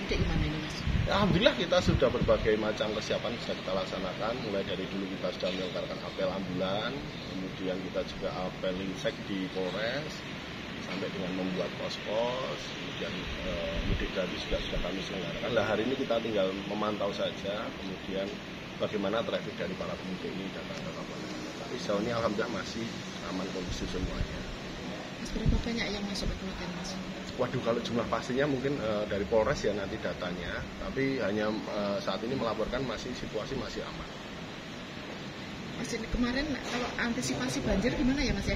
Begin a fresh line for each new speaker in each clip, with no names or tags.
mudik gimana ini Mas?
Alhamdulillah kita sudah berbagai macam persiapan sudah kita laksanakan. Mulai dari dulu kita sudah menyelenggarakan apel ambulan, kemudian kita juga apel linsek di Polres, sampai dengan membuat pos-pos, kemudian mudik gratis juga sudah kami selenggarakan. Nah hari ini kita tinggal memantau saja, kemudian bagaimana traffic dari para pemudik ini datang ke Kabupaten. Tapi sejauh ini alhamdulillah masih aman kondisi semuanya.
Mas, berapa banyak yang masuk ke Klaten Mas?
Waduh, kalau jumlah pastinya mungkin dari Polres ya nanti datanya, tapi hanya saat ini melaporkan situasi masih aman.
Mas, ini kemarin kalau antisipasi banjir gimana ya Mas ya?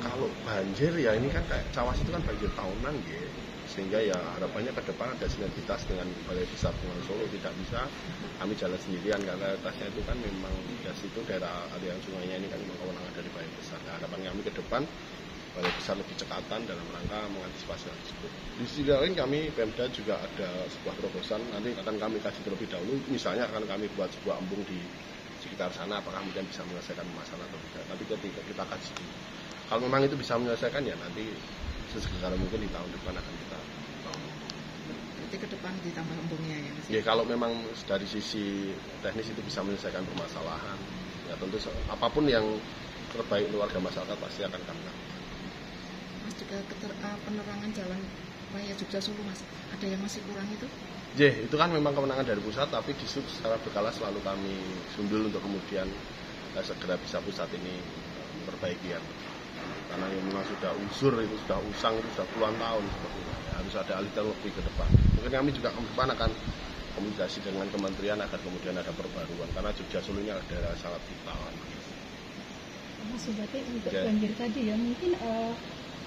Kalau banjir ya ini kan kayak Cawas itu kan banjir tahunan ya, sehingga ya harapannya ke depan ada sinergitas dengan Balai Besar Bengawan Solo. Tidak bisa kami jalan sendirian karena atasnya itu kan memang di situ daerah aliran sungainya ini kan memang kewenangan dari Balai Besar. Nah, harapan kami ke depan Balai Besar lebih cekatan dalam rangka mengantisipasi hal tersebut. Di sisi lain kami Pemda juga ada sebuah terobosan, nanti akan kami kaji terlebih dahulu. Misalnya akan kami buat sebuah embung di sekitar sana, apakah kemudian bisa menyelesaikan masalah atau tidak. Tapi ketika kita kaji dulu, kalau memang itu bisa menyelesaikan ya nanti sesegera mungkin di tahun depan akan kita bangun.
Nanti ke depan ditambah embungnya ya Mas?
Ya kalau memang dari sisi teknis itu bisa menyelesaikan permasalahan, ya tentu apapun yang terbaik untuk warga masyarakat pasti akan kami lakukan.
Mas, juga penerangan jalan raya Jogja Solo Mas, ada yang masih kurang itu?
Itu kan memang kewenangan dari pusat, tapi di sub secara berkala selalu kami sundul untuk kemudian segera bisa pusat ini perbaiki ya. Karena memang sudah usur, itu sudah usang, itu sudah puluhan tahun seperti itu. Ya, harus ada alih teknologi ke depan. Mungkin kami juga ke depan akan komunikasi dengan kementerian agar kemudian ada perbaruan, karena Jogja Solo ini adalah daerah sangat vital.
Mas, berarti untuk banjir tadi ya mungkin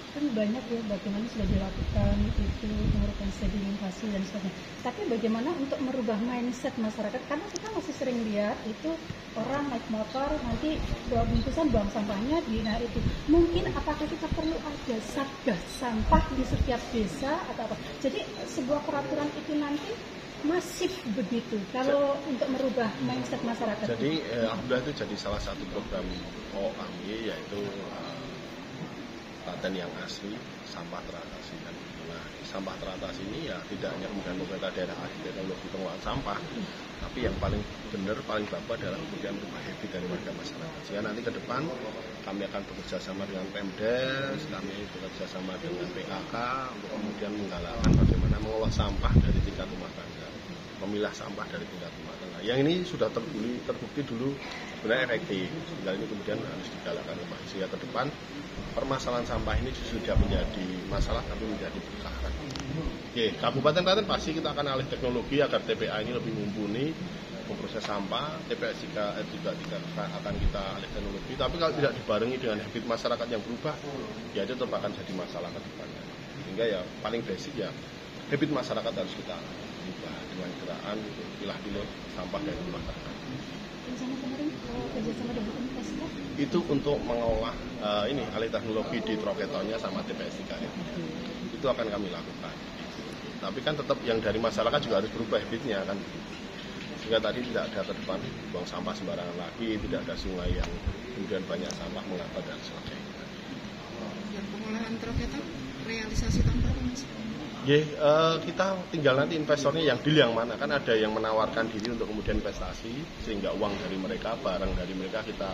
kan banyak ya bagaimana sudah dilakukan itu mengurangi sedimentasi dan sebagainya. Tapi bagaimana untuk merubah mindset masyarakat? Karena kita masih sering lihat itu orang naik motor nanti bawa bungkusan buang sampahnya di itu. Mungkin apakah kita perlu ada satgas sampah di setiap desa atau apa? Jadi sebuah peraturan itu nanti masif begitu kalau untuk merubah mindset masyarakat.
Jadi alhamdulillah itu jadi salah satu program kami, yaitu Klaten yang asli, sampah teratasi. Nah, sampah teratasi ini ya tidak hanya kemudian pemerintah daerah ahli teknologi pengelolaan sampah, tapi yang paling benar, paling bapak adalah kemudian merubah habit dari warga masyarakat. Sehingga nanti ke depan kami akan bekerja sama dengan Pemdes, kami bekerja sama dengan PKK untuk kemudian menggalakkan bagaimana mengolah sampah dari tingkat rumah tangga, memilah sampah dari tingkat rumah tangga. Yang ini sudah terbukti dulu sebenarnya efektif. Sehingga ini kemudian harus digalakkan kembali. Sehingga ke depan permasalahan sampah ini justru tidak menjadi masalah, tapi menjadi berkah. Oke, Kabupaten Klaten pasti kita akan alih teknologi agar TPA ini lebih mumpuni memproses sampah. TPA juga akan kita alih teknologi. Tapi kalau tidak dibarengi dengan habit masyarakat yang berubah, ya itu tetap akan jadi masalah ke depannya. Sehingga ya paling basic ya habit masyarakat harus kita ubah dengan gerakan pilah-pilah sampah dari rumah tangga.
Rencana kemarin kerjasama dengan universitas
itu untuk mengolah alih teknologi di troketonnya sama TPS 3R. Itu akan kami lakukan. Tapi kan tetap yang dari masyarakat juga harus berubah habitnya kan. Sehingga tadi tidak ada ke depan buang sampah sembarangan lagi, tidak ada sungai yang kemudian banyak sampah mengapa dan sebagainya.
Yang pengolahan troketon realisasi tahun berapa Mas?
Kita tinggal nanti investornya yang deal yang mana. Kan ada yang menawarkan diri untuk kemudian investasi, sehingga uang dari mereka, barang dari mereka kita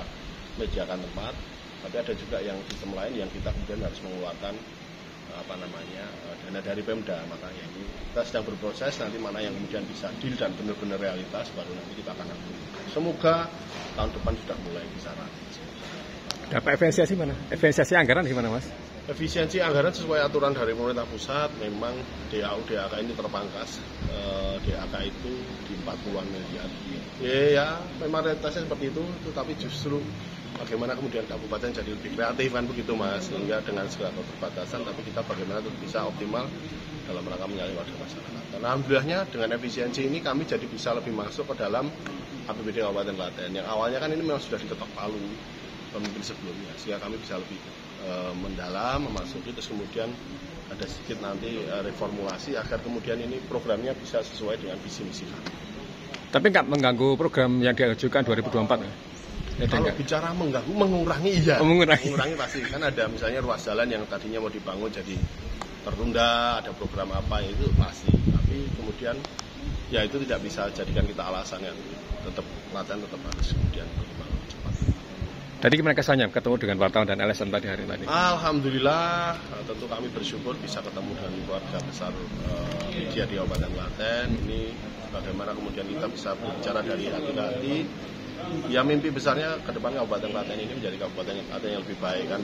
menyediakan tempat. Tapi ada juga yang sistem lain yang kita kemudian harus mengeluarkan dana dari Pemda. Makanya ini kita sedang berproses, nanti mana yang kemudian bisa deal dan benar-benar realitas, baru nanti kita akan ambil. Semoga tahun depan sudah mulai bisa rapi.
Dapat efisiensi mana? Efisiensi anggaran gimana Mas?
Efisiensi anggaran sesuai aturan dari pemerintah pusat, memang DAK ini terpangkas. DAK itu di 40-an miliar. Ya, memang realitasnya seperti itu, tetapi justru bagaimana kemudian kabupaten jadi lebih kreatif kan begitu Mas, sehingga dengan segala keterbatasan, tapi kita bagaimana untuk bisa optimal dalam rangka menyalurkan warga masyarakat. Dan alhamdulillahnya dengan efisiensi ini kami jadi bisa lebih masuk ke dalam APBD Kabupaten Klaten. Yang awalnya kan ini memang sudah diketok palu pemimpin sebelumnya, sehingga kami bisa lebih mendalam, memasuki, terus kemudian ada sedikit nanti reformulasi agar kemudian ini programnya bisa sesuai dengan visi misi kami.
Tapi nggak mengganggu program yang diajukan 2024 ya?
Kalau bicara mengganggu, mengurangi iya. Mengurangi pasti. Kan ada misalnya ruas jalan yang tadinya mau dibangun jadi tertunda, ada program apa itu pasti. Tapi kemudian kemudian ya itu tidak bisa jadikan kita alasan ya, tetap latihan tetap harus kemudian berkembang cepat.
Tadi gimana kesannya ketemu dengan wartawan dan LSM hari tadi?
Alhamdulillah, tentu kami bersyukur bisa ketemu dengan keluarga besar media di Kabupaten Klaten. Ini bagaimana kemudian kita bisa berbicara dari hati ke hati. Ya mimpi besarnya ke depan Kabupaten Klaten ini menjadi Kabupaten Klaten yang lebih baik kan,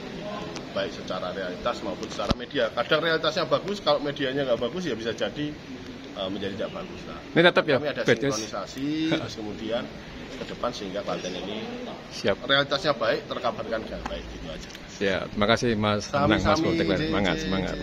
baik secara realitas maupun secara media. Kadang realitasnya bagus, kalau medianya nggak bagus ya bisa jadi menjadi tidak bagus. Nah,
ini tetap ya,
kami ada sinkronisasi, terus kemudian ke depan sehingga Klaten ini
siap,
realitasnya baik, terkabarkan dengan baik, gitu aja.
Siap, terima kasih Mas Anang, Mas Botek, semangat.